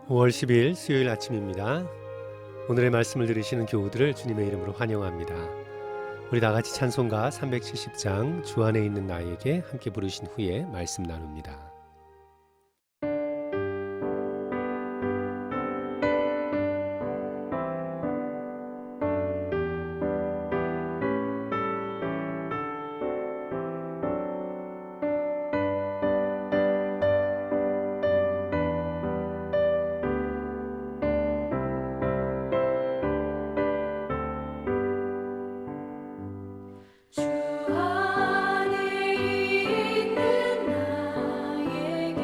5월 10일 수요일 아침입니다. 오늘의 말씀을 들으시는 교우들을 주님의 이름으로 환영합니다. 우리 다같이 찬송가 370장 주 안에 있는 나에게 함께 부르신 후에 말씀 나눕니다. 주 안에 있는 나에게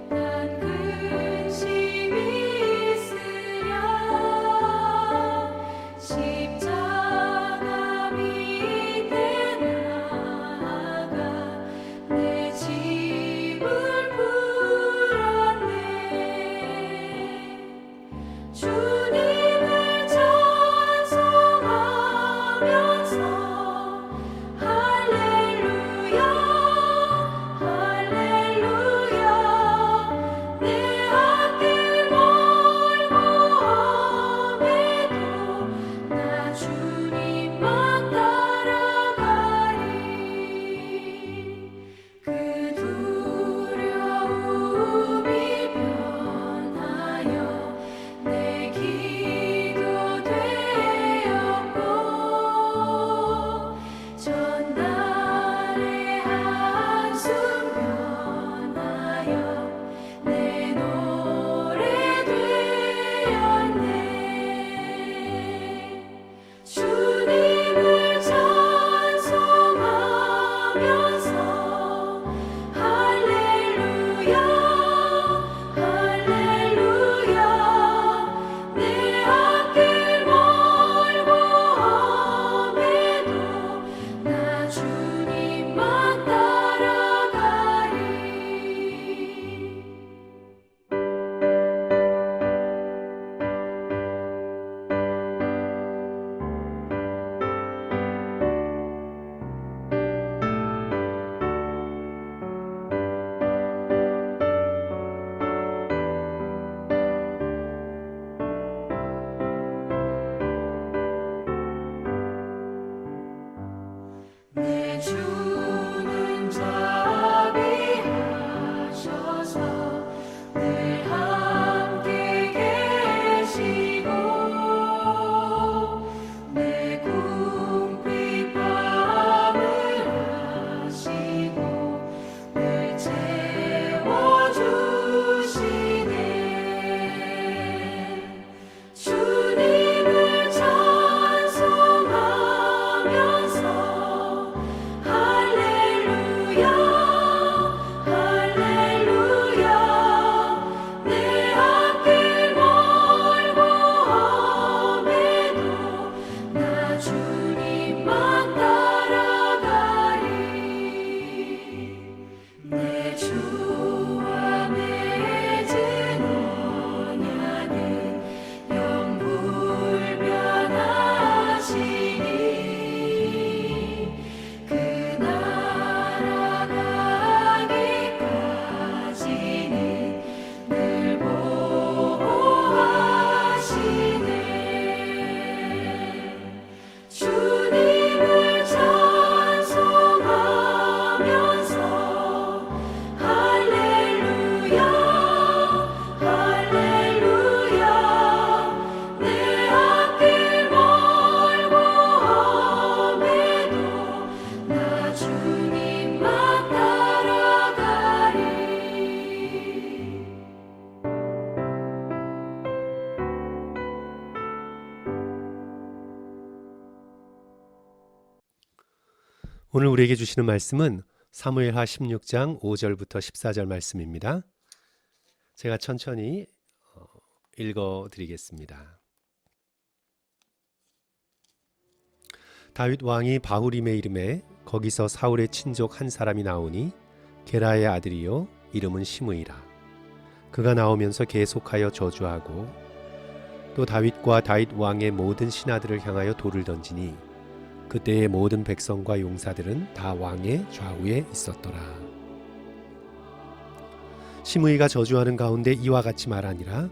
난 근심이 있으랴 십자가 밑에 나아가 내 짐을 풀었네 주님을 찬송하면서 내 주는 자비하셔서 늘 함께 계시고 내 궁핍함을 아시고 늘 채워주시네 주님을 찬송하면서 오늘 우리에게 주시는 말씀은 사무엘하 16장 5절부터 14절 말씀입니다. 제가 천천히 읽어드리겠습니다. 다윗 왕이 바후림의 이름에 거기서 사울의 친족 한 사람이 나오니 게라의 아들이요 이름은 시므이라. 그가 나오면서 계속하여 저주하고 또 다윗과 다윗 왕의 모든 신하들을 향하여 돌을 던지니 그때의 모든 백성과 용사들은 다 왕의 좌우에 있었더라. 시므이가 저주하는 가운데 이와 같이 말하니라.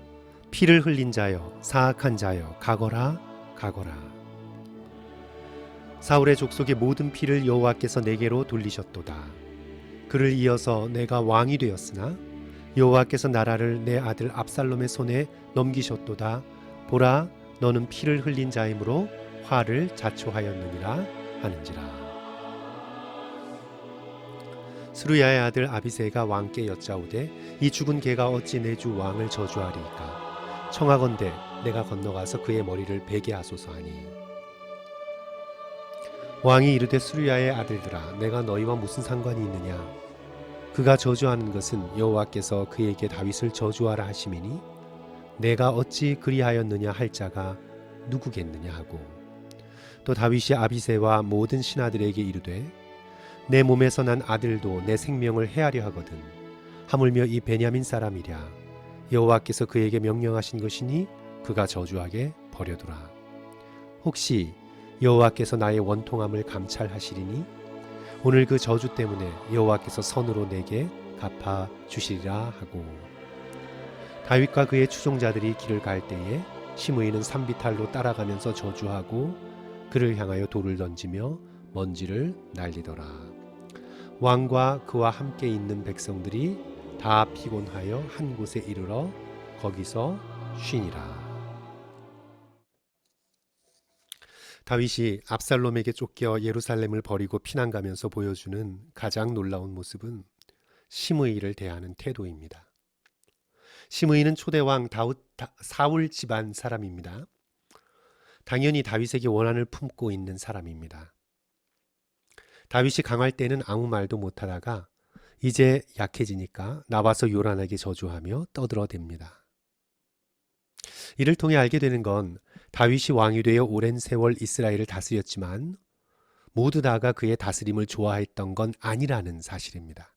피를 흘린 자여, 사악한 자여, 가거라, 가거라. 사울의 족속의 모든 피를 여호와께서 내게로 돌리셨도다. 그를 이어서 내가 왕이 되었으나 여호와께서 나라를 내 아들 압살롬의 손에 넘기셨도다. 보라, 너는 피를 흘린 자이므로 화를 자초하였느니라 하는지라. 스루야의 아들 아비새가 왕께 여짜오되 이 죽은 개가 어찌 내 주 왕을 저주하리이까. 청하건대 내가 건너가서 그의 머리를 베게 하소서 하니. 왕이 이르되 스루야의 아들들아, 내가 너희와 무슨 상관이 있느냐. 그가 저주하는 것은 여호와께서 그에게 다윗을 저주하라 하심이니 내가 어찌 그리하였느냐 할 자가 누구겠느냐 하고, 또 다윗이 아비새와 모든 신하들에게 이르되 내 몸에서 난 아들도 내 생명을 해하려 하거든. 하물며 이 베냐민 사람이랴. 여호와께서 그에게 명령하신 것이니 그가 저주하게 버려두라. 혹시 여호와께서 나의 원통함을 감찰하시리니 오늘 그 저주 때문에 여호와께서 선으로 내게 갚아 주시리라 하고. 다윗과 그의 추종자들이 길을 갈 때에 시므이는 산비탈로 따라가면서 저주하고 그를 향하여 돌을 던지며 먼지를 날리더라. 왕과 그와 함께 있는 백성들이 다 피곤하여 한 곳에 이르러 거기서 쉬니라. 다윗이 압살롬에게 쫓겨 예루살렘을 버리고 피난 가면서 보여주는 가장 놀라운 모습은 시므이를 대하는 태도입니다. 시므이는 초대왕 사울 집안 사람입니다. 당연히 다윗에게 원한을 품고 있는 사람입니다. 다윗이 강할 때는 아무 말도 못하다가 이제 약해지니까 나와서 요란하게 저주하며 떠들어댑니다. 이를 통해 알게 되는 건 다윗이 왕이 되어 오랜 세월 이스라엘을 다스렸지만 모두 다가 그의 다스림을 좋아했던 건 아니라는 사실입니다.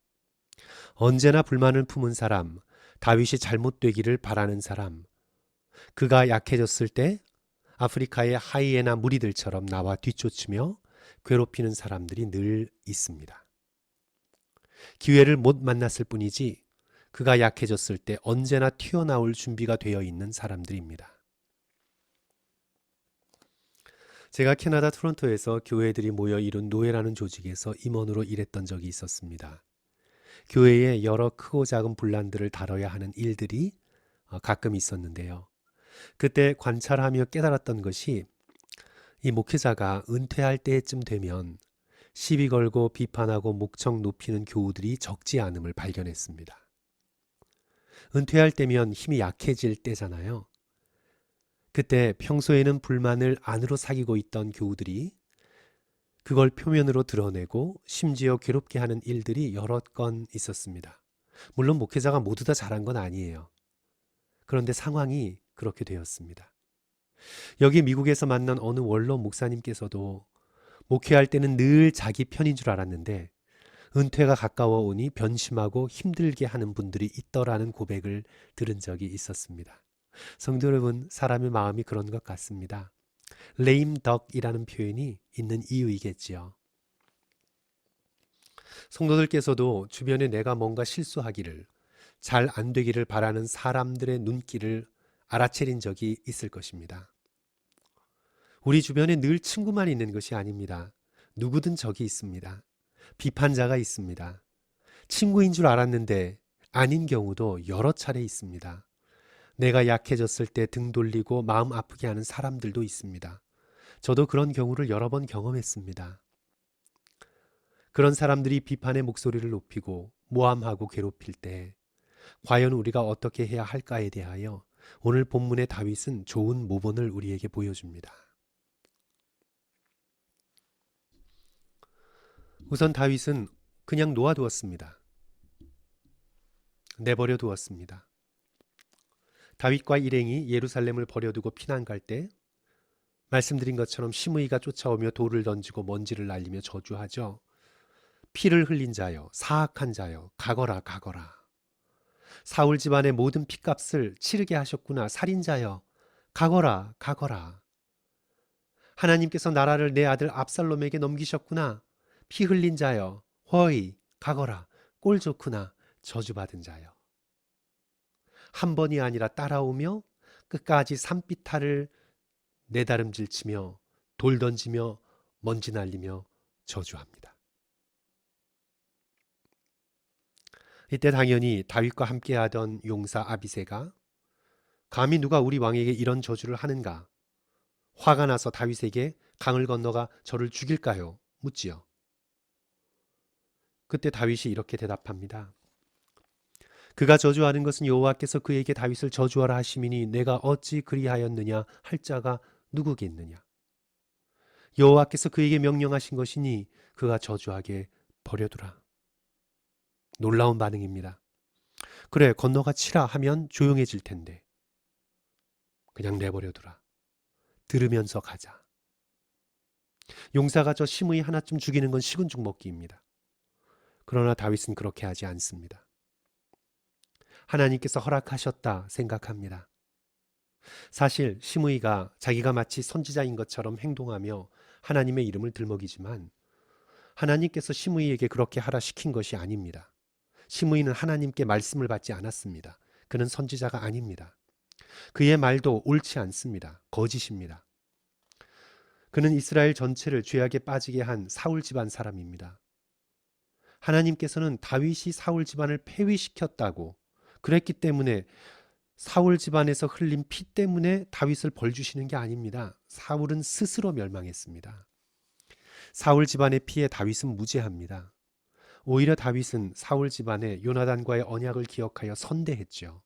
언제나 불만을 품은 사람, 다윗이 잘못되기를 바라는 사람, 그가 약해졌을 때 아프리카의 하이에나 무리들처럼 나와 뒤쫓으며 괴롭히는 사람들이 늘 있습니다. 기회를 못 만났을 뿐이지 그가 약해졌을 때 언제나 튀어나올 준비가 되어 있는 사람들입니다. 제가 캐나다 토론토에서 교회들이 모여 이룬 노예라는 조직에서 임원으로 일했던 적이 있었습니다. 교회에 여러 크고 작은 분란들을 다뤄야 하는 일들이 가끔 있었는데요. 그때 관찰하며 깨달았던 것이 이 목회자가 은퇴할 때쯤 되면 시비 걸고 비판하고 목청 높이는 교우들이 적지 않음을 발견했습니다. 은퇴할 때면 힘이 약해질 때잖아요. 그때 평소에는 불만을 안으로 사귀고 있던 교우들이 그걸 표면으로 드러내고 심지어 괴롭게 하는 일들이 여러 건 있었습니다. 물론 목회자가 모두 다 잘한 건 아니에요. 그런데 상황이 그렇게 되었습니다. 여기 미국에서 만난 어느 원로 목사님께서도 목회할 때는 늘 자기 편인 줄 알았는데 은퇴가 가까워 오니 변심하고 힘들게 하는 분들이 있더라는 고백을 들은 적이 있었습니다. 성도 여러분, 사람의 마음이 그런 것 같습니다. 레임덕이라는 표현이 있는 이유이겠지요. 성도들께서도 주변에 내가 뭔가 실수하기를, 잘 안 되기를 바라는 사람들의 눈길을 알아채린 적이 있을 것입니다. 우리 주변에 늘 친구만 있는 것이 아닙니다. 누구든 적이 있습니다. 비판자가 있습니다. 친구인 줄 알았는데 아닌 경우도 여러 차례 있습니다. 내가 약해졌을 때 등 돌리고 마음 아프게 하는 사람들도 있습니다. 저도 그런 경우를 여러 번 경험했습니다. 그런 사람들이 비판의 목소리를 높이고 모함하고 괴롭힐 때 과연 우리가 어떻게 해야 할까에 대하여 오늘 본문의 다윗은 좋은 모본을 우리에게 보여줍니다. 우선 다윗은 그냥 놓아두었습니다. 내버려 두었습니다. 다윗과 일행이 예루살렘을 버려두고 피난 갈 때 말씀드린 것처럼 시므이가 쫓아오며 돌을 던지고 먼지를 날리며 저주하죠. 피를 흘린 자여, 사악한 자여, 가거라 가거라. 사울 집안의 모든 핏값을 치르게 하셨구나. 살인자여, 가거라 가거라. 하나님께서 나라를 내 아들 압살롬에게 넘기셨구나. 피 흘린 자여, 허이 가거라. 꼴 좋구나. 저주받은 자여. 한 번이 아니라 따라오며 끝까지 산비탈을 내다름질치며 돌 던지며 먼지 날리며 저주합니다. 이때 당연히 다윗과 함께하던 용사 아비새가 감히 누가 우리 왕에게 이런 저주를 하는가? 화가 나서 다윗에게 강을 건너가 저를 죽일까요? 묻지요. 그때 다윗이 이렇게 대답합니다. 그가 저주하는 것은 여호와께서 그에게 다윗을 저주하라 하심이니 내가 어찌 그리하였느냐 할 자가 누구겠느냐. 여호와께서 그에게 명령하신 것이니 그가 저주하게 버려두라. 놀라운 반응입니다. 그래, 건너가 치라 하면 조용해질 텐데 그냥 내버려두라. 들으면서 가자. 용사가 저 심의 하나쯤 죽이는 건 식은 죽 먹기입니다. 그러나 다윗은 그렇게 하지 않습니다. 하나님께서 허락하셨다 생각합니다. 사실 심의가 자기가 마치 선지자인 것처럼 행동하며 하나님의 이름을 들먹이지만 하나님께서 심의에게 그렇게 하라 시킨 것이 아닙니다. 심의는 하나님께 말씀을 받지 않았습니다. 그는 선지자가 아닙니다. 그의 말도 옳지 않습니다. 거짓입니다. 그는 이스라엘 전체를 죄악에 빠지게 한 사울 집안 사람입니다. 하나님께서는 다윗이 사울 집안을 폐위시켰다고 그랬기 때문에 사울 집안에서 흘린 피 때문에 다윗을 벌주시는 게 아닙니다. 사울은 스스로 멸망했습니다. 사울 집안의 피에 다윗은 무죄합니다. 오히려 다윗은 사울 집안의 요나단과의 언약을 기억하여 선대했죠.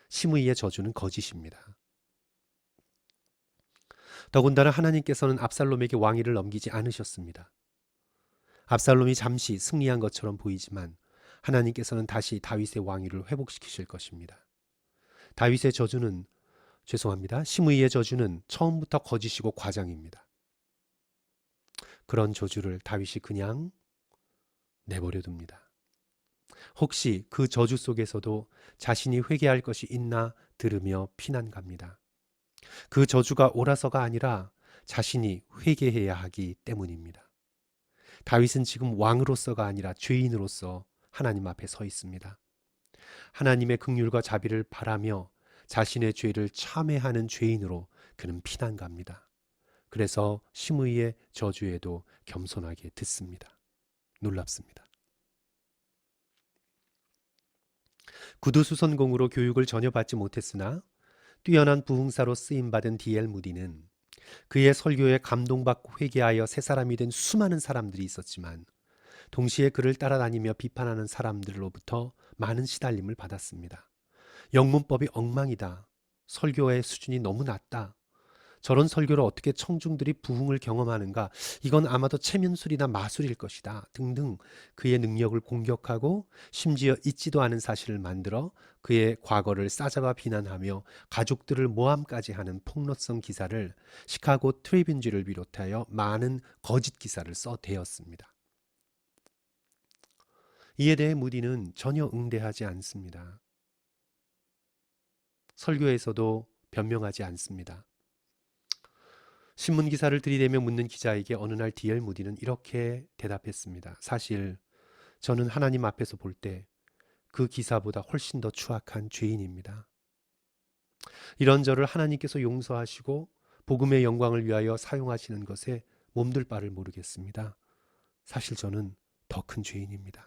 심의의 저주는 거짓입니다. 더군다나 하나님께서는 압살롬에게 왕위를 넘기지 않으셨습니다. 압살롬이 잠시 승리한 것처럼 보이지만 하나님께서는 다시 다윗의 왕위를 회복시키실 것입니다. 다윗의 저주는 심의의 저주는 처음부터 거짓이고 과장입니다. 그런 저주를 다윗이 그냥 내버려 둡니다. 혹시 그 저주 속에서도 자신이 회개할 것이 있나 들으며 피난 갑니다. 그 저주가 옳아서가 아니라 자신이 회개해야 하기 때문입니다. 다윗은 지금 왕으로서가 아니라 죄인으로서 하나님 앞에 서 있습니다. 하나님의 긍휼과 자비를 바라며 자신의 죄를 참회하는 죄인으로 그는 피난 갑니다. 그래서 심의의 저주에도 겸손하게 듣습니다. 놀랍습니다. 구두수선공으로 교육을 전혀 받지 못했으나 뛰어난 부흥사로 쓰임받은 D.L. 무디는 그의 설교에 감동받고 회개하여 새 사람이 된 수많은 사람들이 있었지만 동시에 그를 따라다니며 비판하는 사람들로부터 많은 시달림을 받았습니다. 영문법이 엉망이다. 설교의 수준이 너무 낮다. 저런 설교를 어떻게 청중들이 부흥을 경험하는가? 이건 아마도 체면술이나 마술일 것이다. 등등 그의 능력을 공격하고 심지어 잊지도 않은 사실을 만들어 그의 과거를 싸잡아 비난하며 가족들을 모함까지 하는 폭로성 기사를 시카고 트리뷴지를 비롯하여 많은 거짓 기사를 써대었습니다. 이에 대해 무디는 전혀 응대하지 않습니다. 설교에서도 변명하지 않습니다. 신문 기사를 들이대며 묻는 기자에게 어느 날 D.L. 무디는 이렇게 대답했습니다. 사실 저는 하나님 앞에서 볼 때 그 기사보다 훨씬 더 추악한 죄인입니다. 이런 저를 하나님께서 용서하시고 복음의 영광을 위하여 사용하시는 것에 몸둘 바를 모르겠습니다. 사실 저는 더 큰 죄인입니다.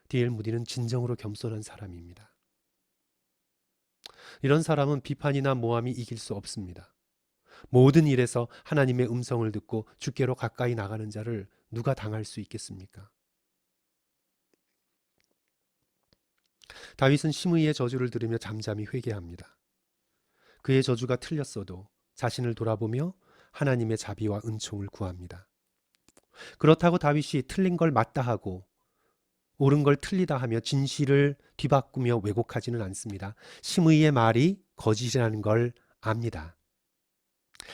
D.L. 무디는 진정으로 겸손한 사람입니다. 이런 사람은 비판이나 모함이 이길 수 없습니다. 모든 일에서 하나님의 음성을 듣고 주께로 가까이 나가는 자를 누가 당할 수 있겠습니까? 다윗은 심의의 저주를 들으며 잠잠히 회개합니다. 그의 저주가 틀렸어도 자신을 돌아보며 하나님의 자비와 은총을 구합니다. 그렇다고 다윗이 틀린 걸 맞다 하고 옳은 걸 틀리다 하며 진실을 뒤바꾸며 왜곡하지는 않습니다. 심의의 말이 거짓이라는 걸 압니다.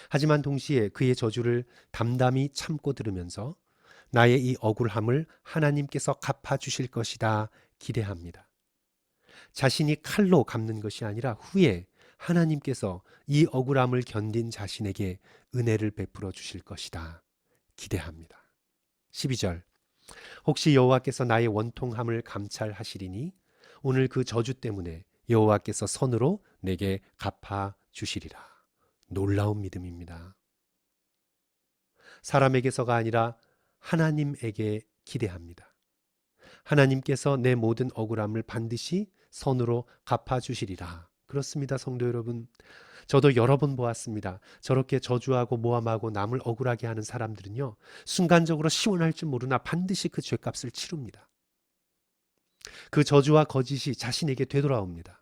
하지만 동시에 그의 저주를 담담히 참고 들으면서 나의 이 억울함을 하나님께서 갚아주실 것이다 기대합니다. 자신이 칼로 갚는 것이 아니라 후에 하나님께서 이 억울함을 견딘 자신에게 은혜를 베풀어 주실 것이다 기대합니다. 12절 혹시 여호와께서 나의 원통함을 감찰하시리니 오늘 그 저주 때문에 여호와께서 선으로 내게 갚아 주시리라. 놀라운 믿음입니다. 사람에게서가 아니라 하나님에게 기대합니다. 하나님께서 내 모든 억울함을 반드시 선으로 갚아주시리라. 그렇습니다, 성도 여러분. 저도 여러 번 보았습니다. 저렇게 저주하고 모함하고 남을 억울하게 하는 사람들은요, 순간적으로 시원할 줄 모르나 반드시 그 죄값을 치릅니다. 그 저주와 거짓이 자신에게 되돌아옵니다.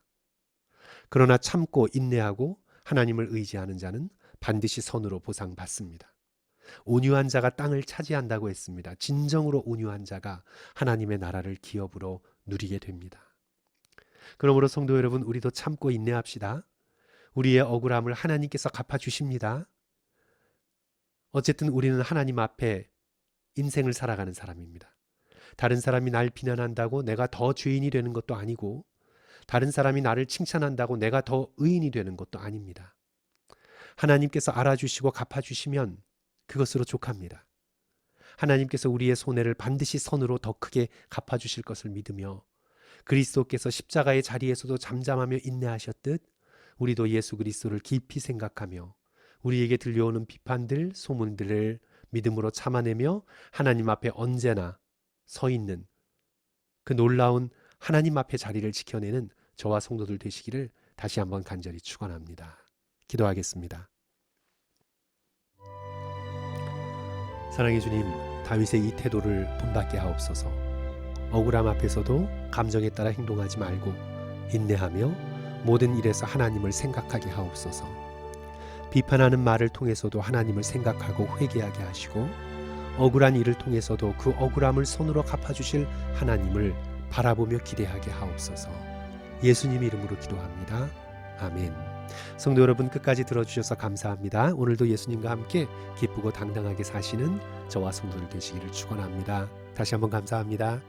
그러나 참고 인내하고 하나님을 의지하는 자는 반드시 선으로 보상받습니다. 온유한 자가 땅을 차지한다고 했습니다. 진정으로 온유한 자가 하나님의 나라를 기업으로 누리게 됩니다. 그러므로 성도 여러분, 우리도 참고 인내합시다. 우리의 억울함을 하나님께서 갚아주십니다. 어쨌든 우리는 하나님 앞에 인생을 살아가는 사람입니다. 다른 사람이 날 비난한다고 내가 더 죄인이 되는 것도 아니고, 다른 사람이 나를 칭찬한다고 내가 더 의인이 되는 것도 아닙니다. 하나님께서 알아주시고 갚아주시면 그것으로 족합니다. 하나님께서 우리의 손해를 반드시 선으로 더 크게 갚아주실 것을 믿으며, 그리스도께서 십자가의 자리에서도 잠잠하며 인내하셨듯 우리도 예수 그리스도를 깊이 생각하며 우리에게 들려오는 비판들, 소문들을 믿음으로 참아내며 하나님 앞에 언제나 서 있는 그 놀라운 하나님 앞에 자리를 지켜내는 저와 성도들 되시기를 다시 한번 간절히 축원합니다. 기도하겠습니다. 사랑의 주님, 다윗의 이 태도를 본받게 하옵소서. 억울함 앞에서도 감정에 따라 행동하지 말고 인내하며 모든 일에서 하나님을 생각하게 하옵소서. 비판하는 말을 통해서도 하나님을 생각하고 회개하게 하시고, 억울한 일을 통해서도 그 억울함을 손으로 갚아주실 하나님을 바라보며 기대하게 하옵소서. 예수님 이름으로 기도합니다. 아멘. 성도 여러분, 끝까지 들어주셔서 감사합니다. 오늘도 예수님과 함께 기쁘고 당당하게 사시는 저와 성도들 되시기를 축원합니다. 다시 한번 감사합니다.